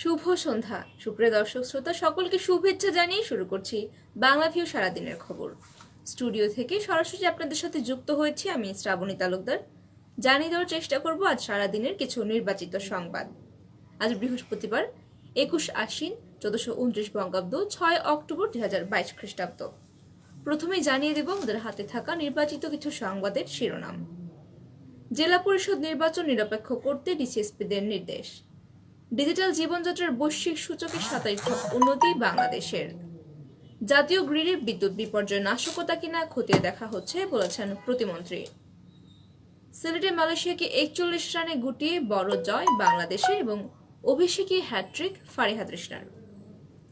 শুভ সন্ধ্যা সুপ্রিয় দর্শক শ্রোতা সকলকে শুভেচ্ছা জানিয়ে শুরু করছি বাংলাভিউ সারাদিনের খবর। স্টুডিও থেকে সরাসরি আপনাদের সাথে যুক্ত হয়েছি আমি শ্রাবণী তালুকদার। জানিয়ে দেওয়ার চেষ্টা করব আজ সারাদিনের কিছু নির্বাচিত সংবাদ। আজ বৃহস্পতিবার 21 আশ্বিন 1429 বঙ্গাব্দ 6 অক্টোবর 2022 খ্রিস্টাব্দ। প্রথমেই জানিয়ে দেব আমাদের হাতে থাকা নির্বাচিত কিছু সংবাদের শিরোনাম। জেলা পরিষদ নির্বাচন নিরপেক্ষ করতে ডিসিএসপিদের নির্দেশ। ডিজিটাল জীবনযাত্রার বৈশ্বিক সূচকে 27 ধাপ উন্নতি বাংলাদেশের। জাতীয় গ্রিডে বিদ্যুৎ বিপর্যয় নাশকতা কিনা খতিয়ে দেখা হচ্ছে বলেছেন প্রতিমন্ত্রী। সিলেটে মালয়েশিয়াকে 41 রানে গুটিয়ে বড় জয় বাংলাদেশের এবং অভিষেকী হ্যাট্রিক ফারিহা তৃষ্ণার।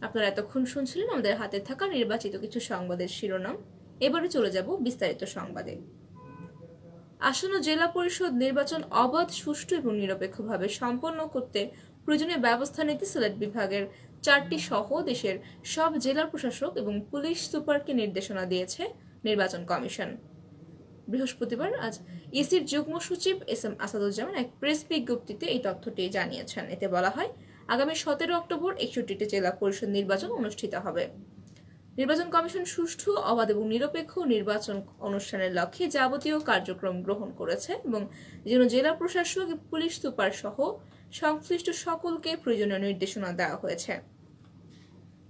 আপনারা এতক্ষণ শুনছিলেন আমাদের হাতে থাকা নির্বাচিত কিছু সংবাদের শিরোনাম। এবারে চলে যাব বিস্তারিত সংবাদে। আসন্ন জেলা পরিষদ নির্বাচন অবাধ, সুষ্ঠু এবং নিরপেক্ষভাবে সম্পন্ন করতে প্রয়োজনীয় ব্যবস্থা নিতে সিলেট বিভাগের 4টি সহ দেশের সব জেলা প্রশাসক এবং পুলিশ সুপারকে নির্দেশনা দিয়েছে নির্বাচন কমিশন। বৃহস্পতিবার আজ ইসির যুগ্ম সচিব এস এম আসাদুজ্জামান এক প্রেস বিজ্ঞপ্তিতে এই তথ্যটি জানিয়েছেন। এতে বলা হয়, আগামী 17 অক্টোবর 61টি জেলা পরিষদ নির্বাচন অনুষ্ঠিত হবে। নির্বাচন কমিশন সুষ্ঠু, অবাধ এবং নিরপেক্ষ নির্বাচন অনুষ্ঠানের লক্ষ্যে যাবতীয় কার্যক্রম গ্রহণ করেছে এবং যেন জেলা প্রশাসক, পুলিশ সুপার সহ সংশ্লিষ্ট সকলকে প্রয়োজনীয় নির্দেশনা দেওয়া হয়েছে।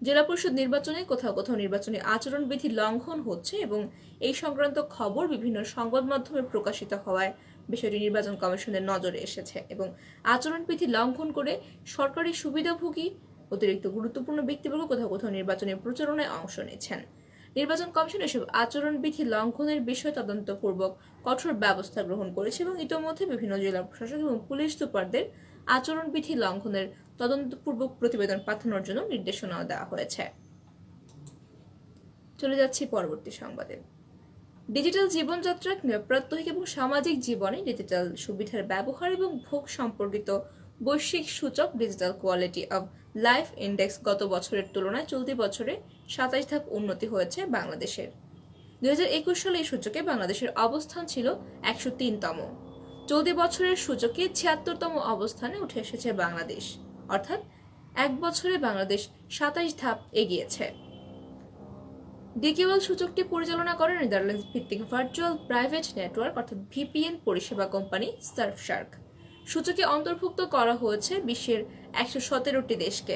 জেলা পরিষদ নির্বাচনে কোথাও কোথাও নির্বাচনী আচরণবিধি লঙ্ঘন হচ্ছে এবং এই সংক্রান্ত খবর বিভিন্ন সংবাদ মাধ্যমে প্রকাশিত হওয়ায় বিষয়টি নির্বাচন কমিশনের নজরে এসেছে এবং আচরণবিধি লঙ্ঘন করে সরকারি সুবিধাভোগী অতিরিক্ত গুরুত্বপূর্ণ ব্যক্তিবর্গ কোথাও কোথাও নির্বাচনের প্রচারণায় অংশ নিচ্ছেন। নির্বাচন কমিশন এসব আচরণবিধি লঙ্ঘনের বিষয়ে তদন্তপূর্বক কঠোর ব্যবস্থা গ্রহণ করেছে এবং ইতোমধ্যে বিভিন্ন জেলা প্রশাসক এবং পুলিশ সুপারদের আচরণবিধি লঙ্ঘনের তদন্তপূর্বক প্রতিবেদন পাঠানোর জন্য নির্দেশনাও দেওয়া হয়েছে। চলে যাচ্ছি পরবর্তী সংবাদে। ডিজিটাল জীবনযাত্রা, প্রাত্যহিক এবং সামাজিক জীবনে ডিজিটাল সুবিধার ব্যবহার এবং ভোগ সম্পর্কিত বৈশ্বিক সূচক digital quality of life index গত বছরের তুলনায় চলতি বছরে 27 ধাপ উন্নতি হয়েছে বাংলাদেশের। 2021 সালে এই সূচকে বাংলাদেশের অবস্থান ছিল 103তম। চলতি বছরের সূচকে 76তম অবস্থানে উঠে এসেছে বাংলাদেশ, অর্থাৎ এক বছরে বাংলাদেশ 27 ধাপ এগিয়েছে। ডিকিওয়াল সূচকটি পরিচালনা করে নেদারল্যান্ডস ভিত্তিক ভার্চুয়াল প্রাইভেট নেটওয়ার্ক অর্থাৎ ভিপিএন পরিষেবা কোম্পানি সার্ফশার্ক। সূচকে অন্তর্ভুক্ত করা হয়েছে বিশ্বের 117টি দেশকে।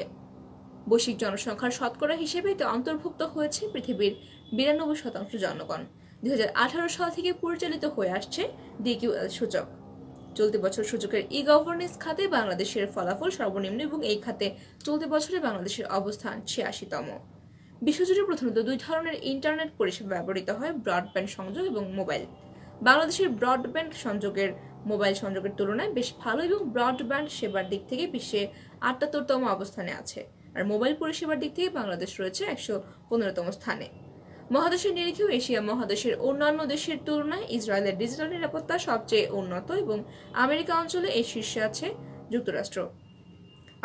বৈশ্বিক জনসংখ্যার শতকরা হিসেবে এতে অন্তর্ভুক্ত হয়েছে পৃথিবীর 92% জনগণ। 2018 সাল থেকে পরিচালিত হয়ে আসছে ডিকিউএল সূচক। চলতি বছর সূচকের ই গভর্নেন্স খাতে বাংলাদেশের ফলাফল সর্বনিম্ন এবং এই খাতে চলতি বছরে বাংলাদেশের অবস্থান 86তম। বিশ্বজুড়ে প্রধানত দুই ধরনের ইন্টারনেট পরিষেবা ব্যবহৃত হয়, ব্রডব্যান্ড সংযোগ এবং মোবাইল। বাংলাদেশের ব্রডব্যান্ড সংযোগের মোবাইল সংযোগের তুলনায় বেশ ভালো এবং ব্রডব্যান্ড সেবার দিক থেকে বিশ্বে 78তম অবস্থানে আছে, আর মোবাইল পরিষেবার দিক থেকে বাংলাদেশ রয়েছে 115তম স্থানে। মহাদেশের নিরিখেও এশিয়া মহাদেশের অন্যান্য দেশের তুলনায় ইসরায়েলের ডিজিটাল নিরাপত্তা সবচেয়ে উন্নত এবং আমেরিকা অঞ্চলে এই শীর্ষে আছে যুক্তরাষ্ট্র।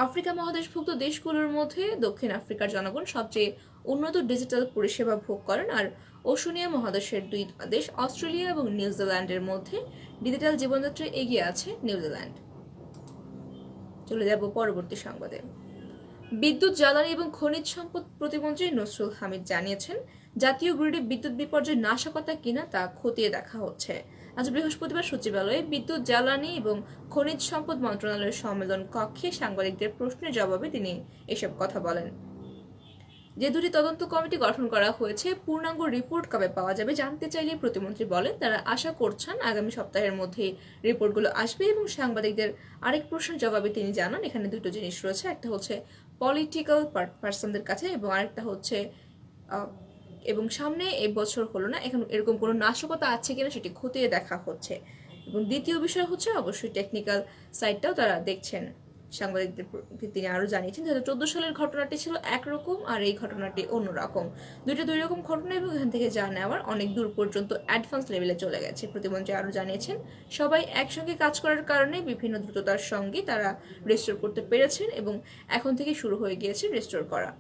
আফ্রিকা মহাদেশভুক্ত দেশগুলোর মধ্যে দক্ষিণ আফ্রিকার জনগণ সবচেয়ে উন্নত ডিজিটাল পরিষেবা ভোগ করেন, আর ওশেনিয়া মহাদেশের দুই দেশ অস্ট্রেলিয়া এবং নিউজিল্যান্ডের মধ্যে ডিজিটাল জীবনযাত্রায় এগিয়ে আছে নিউজিল্যান্ড। চলে যাব পরবর্তী সংবাদে। বিদ্যুৎ, জ্বালানি এবং খনিজ সম্পদ প্রতিমন্ত্রী নসরুল হামিদ জানিয়েছেন, জাতীয় গ্রিডে বিদ্যুৎ বিপর্যয় নাশকতা কিনা তা খতিয়ে দেখা হচ্ছে। আজ বৃহস্পতিবার সচিবালয়ে বিদ্যুৎ, জ্বালানি এবং খনিজ সম্পদ মন্ত্রণালয়ের সম্মেলন কক্ষে সাংবাদিকদের প্রশ্নের জবাবে তিনি এসব কথা বলেন। যে দুটি তদন্ত কমিটি গঠন করা হয়েছে, পূর্ণাঙ্গ রিপোর্ট কবে পাওয়া যাবে জানতে চাইলে প্রতিমন্ত্রী বলেন, তারা আশা করছেন আগামী সপ্তাহের মধ্যে রিপোর্টগুলো আসবে। এবং সাংবাদিকদের আরেক প্রশ্নের জবাবে তিনি জানান, এখানে দুটো জিনিস রয়েছে, একটা হচ্ছে পলিটিক্যাল পার্সনদের কাছে এবং আরেকটা হচ্ছে এবং সামনে এই বছর হলো না, এখন এরকম কোনো নাশকতা আছে কিনা সেটি খতিয়ে দেখা হচ্ছে। এবং দ্বিতীয় বিষয় হচ্ছে অবশ্যই টেকনিক্যাল সাইডটাও তারা দেখছেন। সাংবাদিকদের তিনি আরো জানিয়েছেন, 2014 সালের ঘটনাটি ছিল একরকম আর এই ঘটনাটি অন্যরকম, দুই রকম ঘটনা এবং এখান থেকে যা নেওয়ার অনেক দূর পর্যন্ত অ্যাডভান্স লেভেলে চলে গেছে। প্রতিমন্ত্রী আরো জানিয়েছেন, সবাই একসঙ্গে কাজ করার কারণে বিভিন্ন দ্রুততার সঙ্গে তারা রেস্টোর করতে পেরেছেন এবং এখন থেকে শুরু হয়ে গিয়েছে রেস্টোর করা।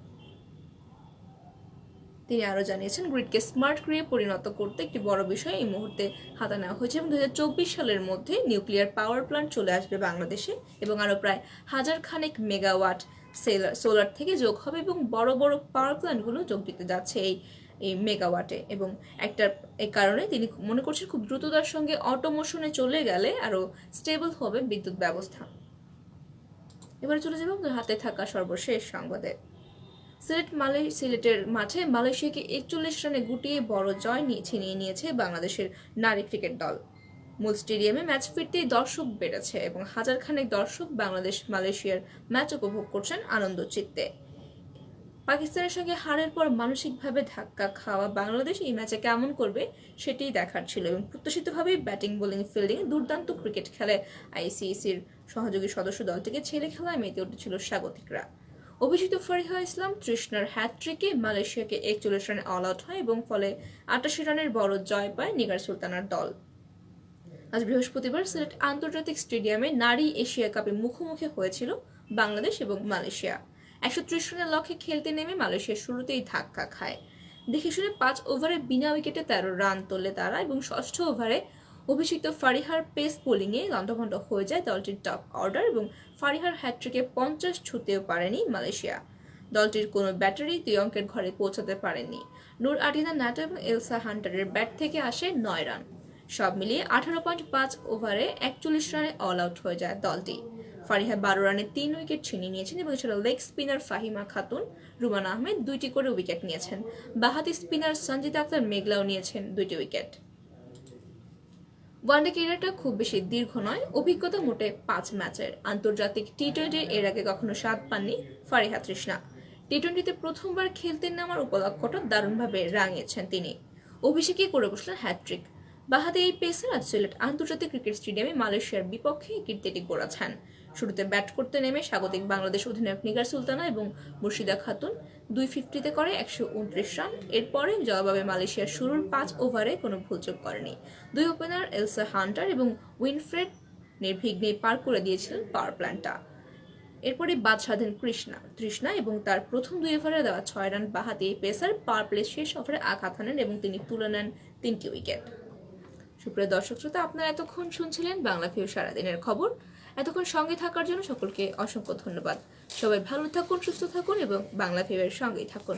তিনি আরও জানিয়েছেন, গ্রিডকে স্মার্ট গ্রিডে পরিণত করতে একটি বড় বিষয় এই মুহূর্তে হাতে নেওয়া হয়েছে এবং 2024 সালের মধ্যে নিউক্লিয়ার পাওয়ার প্ল্যান্ট চলে আসবে বাংলাদেশে এবং আরও প্রায় 1000 খানেক মেগাওয়াট সোলার থেকে যোগ হবে এবং বড় বড় পাওয়ার প্ল্যান্টগুলো যোগ দিতে যাচ্ছে এই মেগাওয়াটে। এবং এই কারণে তিনি মনে করছেন খুব দ্রুততার সঙ্গে অটোমোশনে চলে গেলে আরও স্টেবল হবে বিদ্যুৎ ব্যবস্থা। এবারে চলে যাব হাতে থাকা সর্বশেষ সংবাদে। সিলেটের মাঠে মালয়েশিয়াকে 41 রানে গুটিয়ে বড় জয় ছিনিয়ে নিয়েছে বাংলাদেশের নারী ক্রিকেট দল। মূল স্টেডিয়ামে ম্যাচ ফিরতেই দর্শক বেড়েছে এবং হাজার খানেক দর্শক বাংলাদেশ মালয়েশিয়ার ম্যাচ উপভোগ করছেন আনন্দ চিত্তে। পাকিস্তানের সঙ্গে হারের পর মানসিকভাবে ধাক্কা খাওয়া বাংলাদেশ এই ম্যাচে কেমন করবে সেটিই দেখার ছিল এবং প্রত্যাশিতভাবেই ব্যাটিং, বোলিং, ফিল্ডিং দুর্দান্ত ক্রিকেট খেলে আইসিসির সহযোগী সদস্য দলটিকে ছেড়ে খেলায় মেতে উঠেছিল স্বাগতিকরা। অভিষিক্ত ফারিহা ইসলাম তৃষ্ণার হ্যাটট্রিকে মালয়েশিয়াকে 41 রানে অল আউট হয় এবং ফলে 88 রানের বড় জয় পায় নিগার সুলতানার দল। আজ বৃহস্পতিবার সিলেট আন্তর্জাতিক স্টেডিয়ামে নারী এশিয়া কাপে মুখোমুখি হয়েছিল বাংলাদেশ এবং মালয়েশিয়া। 130 রানের লক্ষ্যে খেলতে নেমে মালয়েশিয়া শুরুতেই ধাক্কা খায়। দেখে শুনে 5 ওভারে বিনা উইকেটে 13 রান তোলে তারা এবং ষষ্ঠ ওভারে অভিষিক্ত ফারিহার পেস বোলিংয়ে লণ্ডভণ্ড হয়ে যায় দলটির টপ অর্ডার এবং ফারিহার হ্যাটট্রিকে 50 ছুঁতেও পারেনি মালয়েশিয়া। দলটির কোনো ব্যাটারি 2 অঙ্কের ঘরে পৌঁছাতে পারেনি। নূর আটিনা নাটো এবং এলসা হান্টারের ব্যাট থেকে আসে 9 রান। সব মিলিয়ে 18.5 ওভারে 41 রানে অল আউট হয়ে যায় দলটি। ফারিহা 12 রানে 3 উইকেট ছিনিয়ে নিয়েছেন এবং এছাড়া লেগ স্পিনার ফাহিমা খাতুন, রুমান আহমেদ 2টি করে উইকেট নিয়েছেন। বাহাতি স্পিনার সঞ্জিত আক্তার মেঘলাও নিয়েছেন 2টি উইকেট। ওয়ানডে ক্যারিয়ারটা খুব বেশি দীর্ঘ নয়, অভিজ্ঞতা মোটে 5 ম্যাচের। আন্তর্জাতিক টি-20 এর আগে কখনো স্বাদ পাননি ফারিহা তৃষ্ণা। টি-20তে প্রথমবার খেলতে নামার উপলক্ষটা দারুণভাবে রাঙিয়েছেন তিনি। অভিষেকে করে বসলেন হ্যাটট্রিক। বাহাতি এই পেসার আজ সিলেট আন্তর্জাতিক ক্রিকেট স্টেডিয়ামে মালয়েশিয়ার বিপক্ষে কীর্তিটি গড়াচ্ছেন। শুরুতে ব্যাট করতে নেমে স্বাগতিক বাংলাদেশ অধিনায়ক নিগার সুলতানা এবং মুর্শিদা খাতুন 250-তে করে 129 রান। এরপরে জবাবে মালয়েশিয়ার শুরুর 5 ওভারে কোনো ভুলচুক করেনি। 2 ওপেনার এলসা হান্টার এবং উইনফ্রেড নির্বিঘ্নে পার করে দিয়েছিলেন পাওয়ার প্ল্যান্টটা। এরপরে বাদ সাধেন তৃষ্ণা এবং তার প্রথম 2 ওভারে দেওয়া 6 রান বাহাতি এই পেসার পাওয়ার প্লে শেষ ওভারে আঘাত হানেন এবং তিনি তুলে নেন 3টি উইকেট। সুপ্রিয় দর্শক শ্রোতা, আপনারা এতক্ষণ শুনছিলেন বাংলাভিউ সারাদিনের খবর। এতক্ষণ সঙ্গে থাকার জন্য সকলকে অসংখ্য ধন্যবাদ। সবাই ভালো থাকুন, সুস্থ থাকুন এবং বাংলাভিউ এর সঙ্গেই থাকুন।